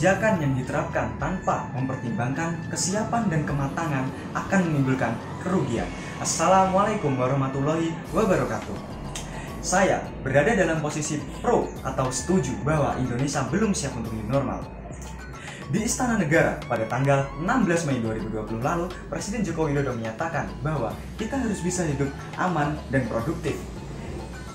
kebijakan yang diterapkan tanpa mempertimbangkan kesiapan dan kematangan akan menimbulkan kerugian. Assalamualaikum warahmatullahi wabarakatuh. Saya berada dalam posisi pro atau setuju bahwa Indonesia belum siap untuk new normal. Di Istana Negara pada tanggal 16 Mei 2020 lalu, Presiden Joko Widodo menyatakan bahwa kita harus bisa hidup aman dan produktif.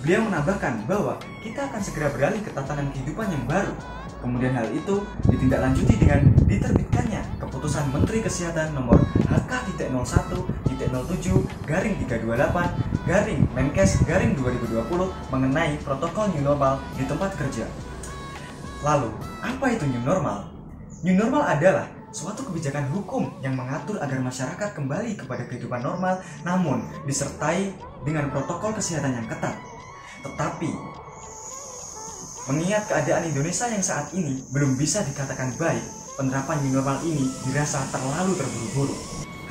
Beliau menambahkan bahwa kita akan segera beralih ke tatanan kehidupan yang baru. Kemudian hal itu ditindaklanjuti dengan diterbitkannya Keputusan Menteri Kesehatan nomor HK-07-328-Menkes-2020 mengenai protokol new normal di tempat kerja. Lalu, apa itu new normal? New normal adalah suatu kebijakan hukum yang mengatur agar masyarakat kembali kepada kehidupan normal, namun disertai dengan protokol kesehatan yang ketat. Tetapi, mengingat keadaan Indonesia yang saat ini belum bisa dikatakan baik, penerapan new normal ini dirasa terlalu terburu-buru.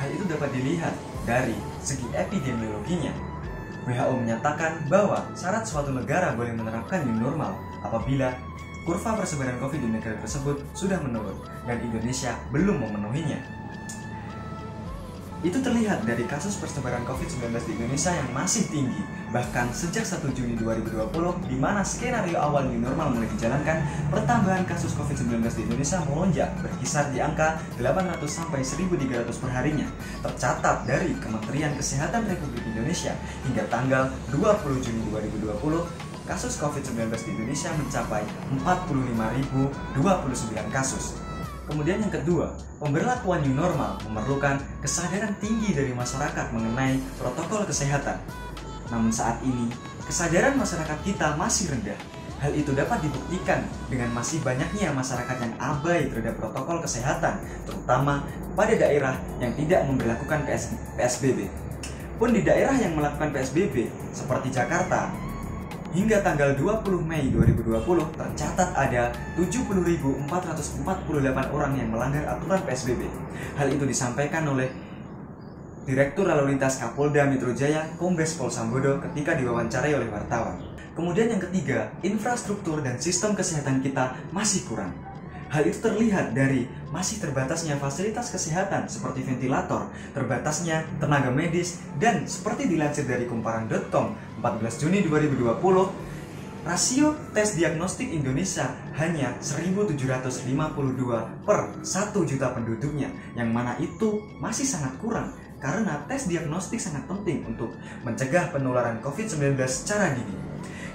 Hal itu dapat dilihat dari segi epidemiologinya. WHO menyatakan bahwa syarat suatu negara boleh menerapkan new normal apabila kurva persebaran COVID di negara tersebut sudah menurun dan Indonesia belum memenuhinya. Itu terlihat dari kasus persebaran COVID-19 di Indonesia yang masih tinggi. Bahkan sejak 1 Juni 2020, di mana skenario awal new normal mulai dijalankan, pertambahan kasus COVID-19 di Indonesia melonjak berkisar di angka 800 sampai 1.300 per harinya. Tercatat dari Kementerian Kesehatan Republik Indonesia hingga tanggal 20 Juni 2020, kasus COVID-19 di Indonesia mencapai 45.029 kasus. Kemudian yang kedua, pemberlakuan new normal memerlukan kesadaran tinggi dari masyarakat mengenai protokol kesehatan. Namun saat ini, kesadaran masyarakat kita masih rendah. Hal itu dapat dibuktikan dengan masih banyaknya masyarakat yang abai terhadap protokol kesehatan, terutama pada daerah yang tidak memberlakukan PSBB. Pun di daerah yang melakukan PSBB, seperti Jakarta, hingga tanggal 20 Mei 2020 tercatat ada 70.448 orang yang melanggar aturan PSBB. Hal itu disampaikan oleh Direktur Lalu Lintas Kapolda Metro Jaya, Kombes Pol Sambodo ketika diwawancarai oleh wartawan. Kemudian yang ketiga, infrastruktur dan sistem kesehatan kita masih kurang. Hal itu terlihat dari masih terbatasnya fasilitas kesehatan seperti ventilator, terbatasnya tenaga medis, dan seperti dilansir dari kumparan.com 14 Juni 2020, rasio tes diagnostik Indonesia hanya 1.752 per 1 juta penduduknya, yang mana itu masih sangat kurang karena tes diagnostik sangat penting untuk mencegah penularan COVID-19 secara dini.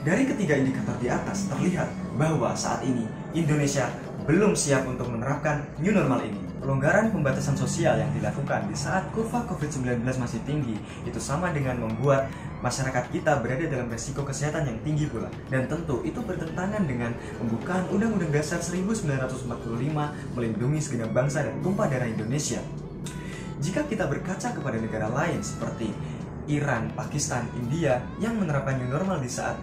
Dari ketiga indikator di atas terlihat bahwa saat ini Indonesia belum siap untuk menerapkan new normal ini. Pelonggaran pembatasan sosial yang dilakukan di saat kurva COVID-19 masih tinggi itu sama dengan membuat masyarakat kita berada dalam resiko kesehatan yang tinggi pula. Dan tentu itu bertentangan dengan pembukaan Undang-Undang Dasar 1945 melindungi segenap bangsa dan tumpah darah Indonesia. Jika kita berkaca kepada negara lain seperti Iran, Pakistan, India yang menerapkan new normal di saat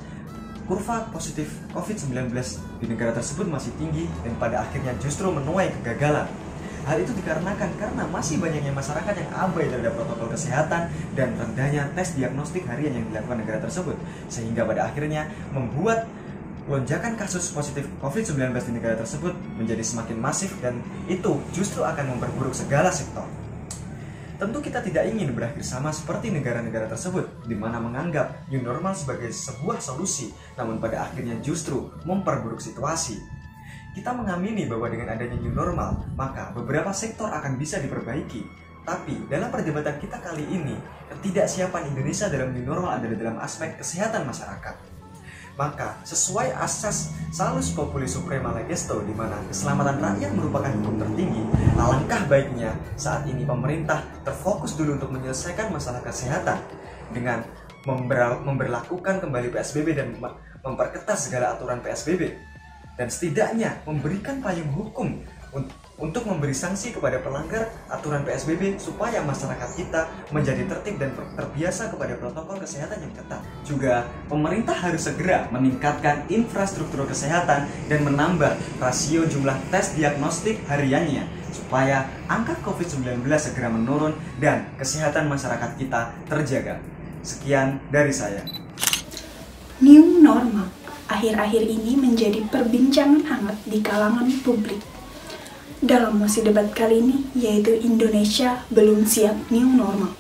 kurva positif COVID-19 di negara tersebut masih tinggi dan pada akhirnya justru menuai kegagalan. Hal itu dikarenakan karena masih banyaknya masyarakat yang abai terhadap protokol kesehatan dan rendahnya tes diagnostik harian yang dilakukan negara tersebut, sehingga pada akhirnya membuat lonjakan kasus positif COVID-19 di negara tersebut menjadi semakin masif dan itu justru akan memperburuk segala sektor. Tentu kita tidak ingin berakhir sama seperti negara-negara tersebut, di mana menganggap new normal sebagai sebuah solusi, namun pada akhirnya justru memperburuk situasi. Kita mengamini bahwa dengan adanya new normal, maka beberapa sektor akan bisa diperbaiki. Tapi dalam perdebatan kita kali ini, ketidaksiapan Indonesia dalam new normal adalah dalam aspek kesehatan masyarakat. Maka sesuai asas Salus Populi Suprema Legesto, di mana keselamatan rakyat merupakan hukum tertinggi, alangkah baiknya saat ini pemerintah terfokus dulu untuk menyelesaikan masalah kesehatan dengan memberlakukan kembali PSBB dan memperketat segala aturan PSBB, dan setidaknya memberikan payung hukum untuk memberi sanksi kepada pelanggar aturan PSBB supaya masyarakat kita menjadi tertib dan terbiasa kepada protokol kesehatan yang ketat. Juga pemerintah harus segera meningkatkan infrastruktur kesehatan dan menambah rasio jumlah tes diagnostik hariannya supaya angka COVID-19 segera menurun dan kesehatan masyarakat kita terjaga. Sekian dari saya. New normal akhir-akhir ini menjadi perbincangan hangat di kalangan publik. dalam mosi debat kali ini, yaitu Indonesia belum siap new normal.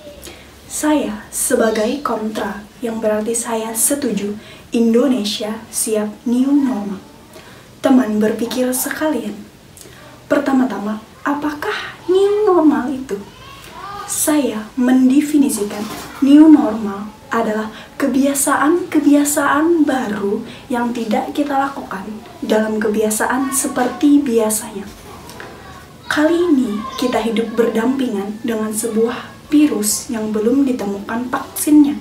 Saya sebagai kontra, yang berarti saya setuju Indonesia siap new normal. Teman berpikir sekalian, pertama-tama, apakah new normal itu? Saya mendefinisikan new normal adalah kebiasaan-kebiasaan baru yang tidak kita lakukan dalam kebiasaan seperti biasanya. Kali ini kita hidup berdampingan dengan sebuah virus yang belum ditemukan vaksinnya.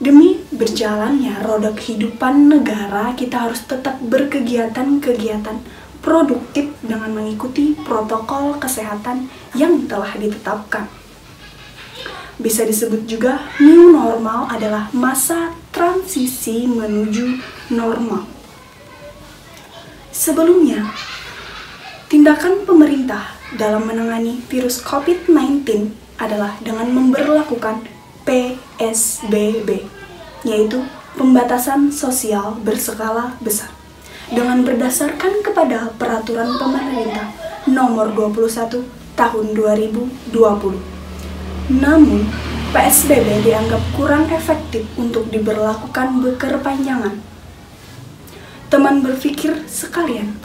Demi berjalannya roda kehidupan negara, kita harus tetap berkegiatan-kegiatan produktif dengan mengikuti protokol kesehatan yang telah ditetapkan. Bisa disebut juga new normal adalah masa transisi menuju normal. Sebelumnya, tindakan pemerintah dalam menangani virus COVID-19 adalah dengan memberlakukan PSBB, yaitu pembatasan sosial berskala besar, dengan berdasarkan kepada peraturan pemerintah nomor 21 tahun 2020. Namun, PSBB dianggap kurang efektif untuk diberlakukan berkepanjangan. Teman berpikir sekalian,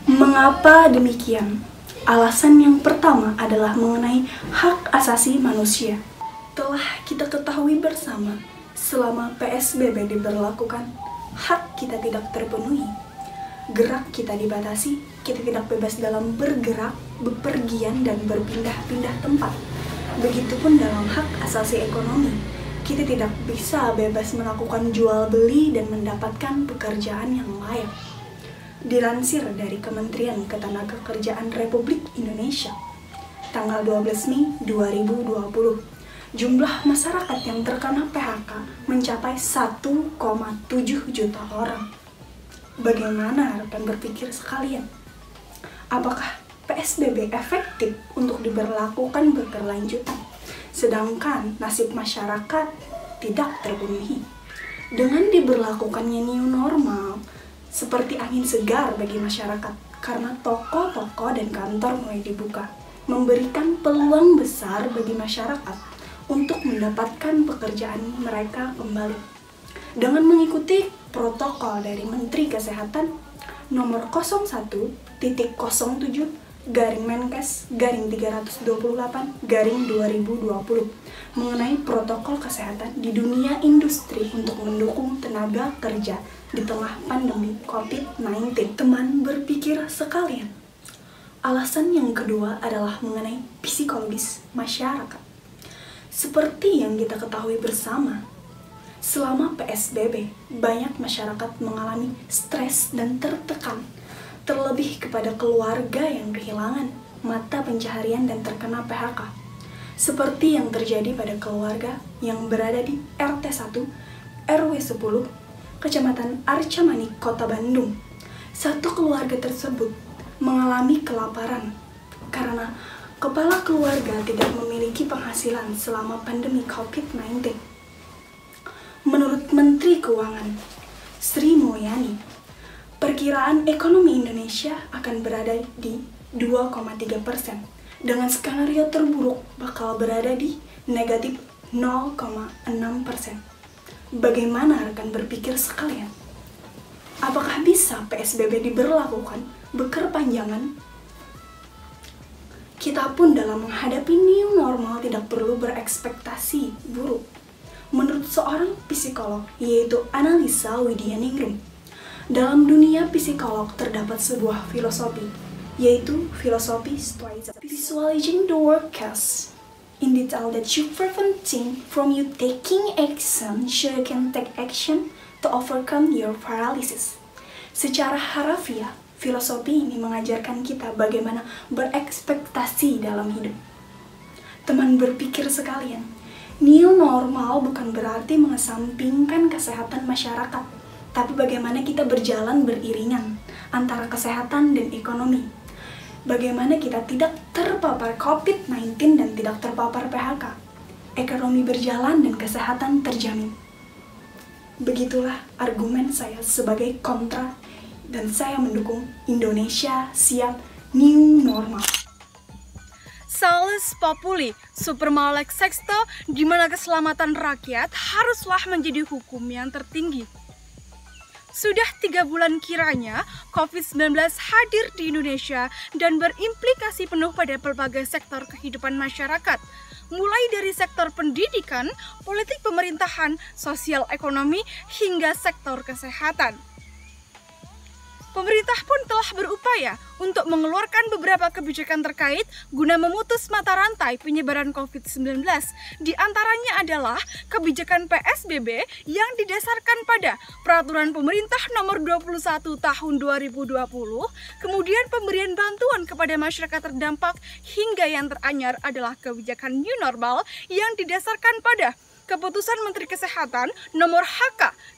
mengapa demikian? Alasan yang pertama adalah mengenai hak asasi manusia. Telah kita ketahui bersama, selama PSBB diberlakukan, hak kita tidak terpenuhi. Gerak kita dibatasi, kita tidak bebas dalam bergerak, bepergian, dan berpindah-pindah tempat. Begitupun dalam hak asasi ekonomi, kita tidak bisa bebas melakukan jual beli dan mendapatkan pekerjaan yang layak. Dilansir dari Kementerian Ketenagakerjaan Republik Indonesia, tanggal 12 Mei 2020, jumlah masyarakat yang terkena PHK mencapai 1,7 juta orang. Bagaimana rekan berpikir sekalian? Apakah PSBB efektif untuk diberlakukan berkelanjutan, sedangkan nasib masyarakat tidak terpenuhi? Dengan diberlakukannya new normal, seperti angin segar bagi masyarakat, karena toko-toko dan kantor mulai dibuka, memberikan peluang besar bagi masyarakat untuk mendapatkan pekerjaan mereka kembali. Dengan mengikuti protokol dari Menteri Kesehatan nomor 01.07/Menkes/328/2020 mengenai protokol kesehatan di dunia industri untuk mendukung tenaga kerja di tengah pandemi COVID-19. Teman berpikir sekalian, alasan yang kedua adalah mengenai psikologis masyarakat. Seperti yang kita ketahui bersama, selama PSBB, banyak masyarakat mengalami stres dan tertekan, terlebih kepada keluarga yang kehilangan mata pencaharian dan terkena PHK. Seperti yang terjadi pada keluarga yang berada di RT 1, RW 10, Kecamatan Arca Manik, Kota Bandung. Satu keluarga tersebut mengalami kelaparan karena kepala keluarga tidak memiliki penghasilan selama pandemi COVID-19. Menurut Menteri Keuangan Sri Mulyani, perkiraan ekonomi Indonesia akan berada di 2,3%, dengan skenario terburuk bakal berada di negatif 0,6%. Bagaimana rekan berpikir sekalian? Apakah bisa PSBB diberlakukan berkepanjangan? Kita pun dalam menghadapi new normal tidak perlu berekspektasi buruk. Menurut seorang psikolog, yaitu Analisa Widianingrum, dalam dunia psikolog terdapat sebuah filosofi, yaitu filosofi Stoicism. Visualizing the world case in detail that you preventing from you taking action so you can take action to overcome your paralysis. Secara harafiah, filosofi ini mengajarkan kita bagaimana berekspektasi dalam hidup. Teman berpikir sekalian, new normal bukan berarti mengesampingkan kesehatan masyarakat, tapi bagaimana kita berjalan beriringan antara kesehatan dan ekonomi. Bagaimana kita tidak terpapar COVID-19 dan tidak terpapar PHK. Ekonomi berjalan dan kesehatan terjamin. Begitulah argumen saya sebagai kontra, dan saya mendukung Indonesia siap new normal. Salus populi, suprema lex sexto, di mana keselamatan rakyat haruslah menjadi hukum yang tertinggi. Sudah 3 bulan kiranya COVID-19 hadir di Indonesia dan berimplikasi penuh pada berbagai sektor kehidupan masyarakat, mulai dari sektor pendidikan, politik pemerintahan, sosial ekonomi, hingga sektor kesehatan. Pemerintah pun telah berupaya untuk mengeluarkan beberapa kebijakan terkait guna memutus mata rantai penyebaran COVID-19. Di antaranya adalah kebijakan PSBB yang didasarkan pada Peraturan Pemerintah Nomor 21 Tahun 2020, kemudian pemberian bantuan kepada masyarakat terdampak, hingga yang teranyar adalah kebijakan New Normal yang didasarkan pada Keputusan Menteri Kesehatan Nomor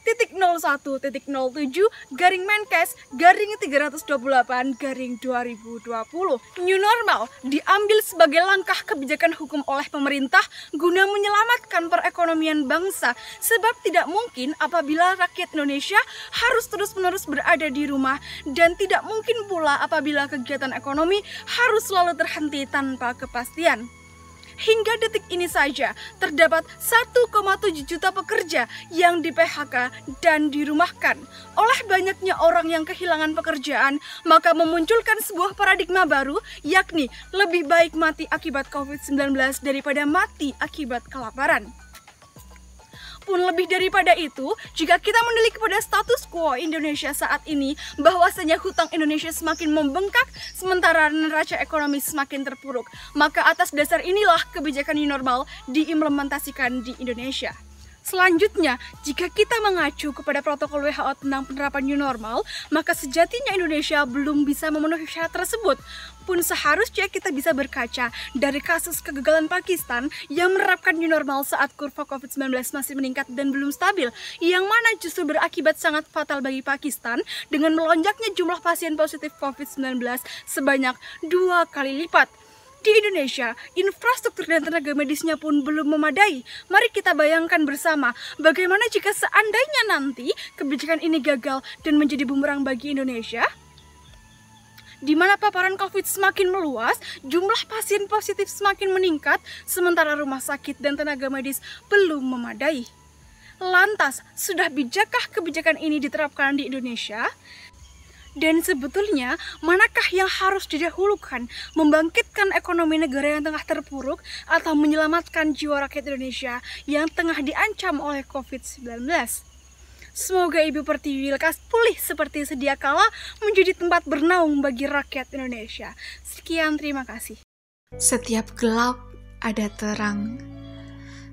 HK.07-07-Menkes-328-2020. New Normal diambil sebagai langkah kebijakan hukum oleh pemerintah guna menyelamatkan perekonomian bangsa, sebab tidak mungkin apabila rakyat Indonesia harus terus-menerus berada di rumah, dan tidak mungkin pula apabila kegiatan ekonomi harus selalu terhenti tanpa kepastian. Hingga detik ini saja, terdapat 1,7 juta pekerja yang di-PHK dan dirumahkan. Oleh banyaknya orang yang kehilangan pekerjaan, maka memunculkan sebuah paradigma baru, yakni lebih baik mati akibat COVID-19 daripada mati akibat kelaparan. Pun lebih daripada itu, jika kita menilik pada status quo Indonesia saat ini, bahwasanya hutang Indonesia semakin membengkak sementara neraca ekonomi semakin terpuruk, maka atas dasar inilah kebijakan New Normal diimplementasikan di Indonesia. Selanjutnya, jika kita mengacu kepada protokol WHO tentang penerapan New Normal, maka sejatinya Indonesia belum bisa memenuhi syarat tersebut. Pun seharusnya kita bisa berkaca dari kasus kegagalan Pakistan yang menerapkan New Normal saat kurva COVID-19 masih meningkat dan belum stabil, yang mana justru berakibat sangat fatal bagi Pakistan dengan melonjaknya jumlah pasien positif COVID-19 sebanyak 2 kali lipat. Di Indonesia, infrastruktur dan tenaga medisnya pun belum memadai. Mari kita bayangkan bersama bagaimana jika seandainya nanti kebijakan ini gagal dan menjadi bumerang bagi Indonesia, di mana paparan COVID semakin meluas, jumlah pasien positif semakin meningkat, sementara rumah sakit dan tenaga medis belum memadai. Lantas, sudah bijakkah kebijakan ini diterapkan di Indonesia? Dan sebetulnya, manakah yang harus didahulukan, membangkitkan ekonomi negara yang tengah terpuruk atau menyelamatkan jiwa rakyat Indonesia yang tengah diancam oleh COVID-19? Semoga Ibu Pertiwi lekas pulih seperti sedia kala, menjadi tempat bernaung bagi rakyat Indonesia. Sekian, terima kasih. Setiap gelap ada terang,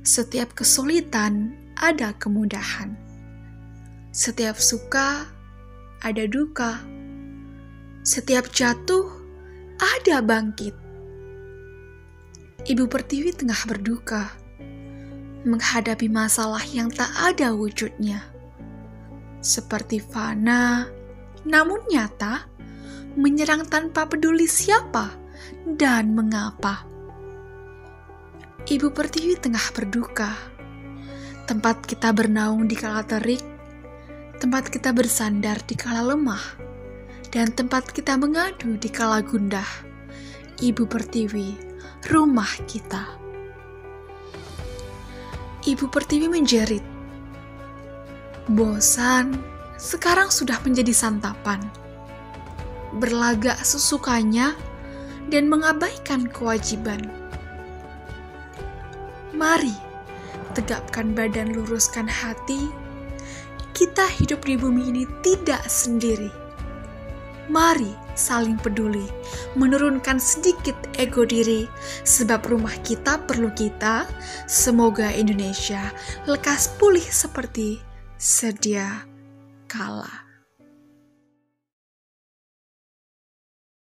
setiap kesulitan ada kemudahan, setiap suka ada duka, setiap jatuh ada bangkit. Ibu Pertiwi tengah berduka, menghadapi masalah yang tak ada wujudnya, seperti fana, namun nyata, menyerang tanpa peduli siapa dan mengapa. Ibu Pertiwi tengah berduka, tempat kita bernaung di kala terik, tempat kita bersandar di kala lemah, dan tempat kita mengadu di kala gundah. Ibu Pertiwi, rumah kita. Ibu Pertiwi menjerit. Bosan, sekarang sudah menjadi santapan. Berlagak sesukanya dan mengabaikan kewajiban. Mari, tegapkan badan, luruskan hati. Kita hidup di bumi ini tidak sendiri. Mari saling peduli, menurunkan sedikit ego diri, sebab rumah kita perlu kita. Semoga Indonesia lekas pulih seperti sedia kala.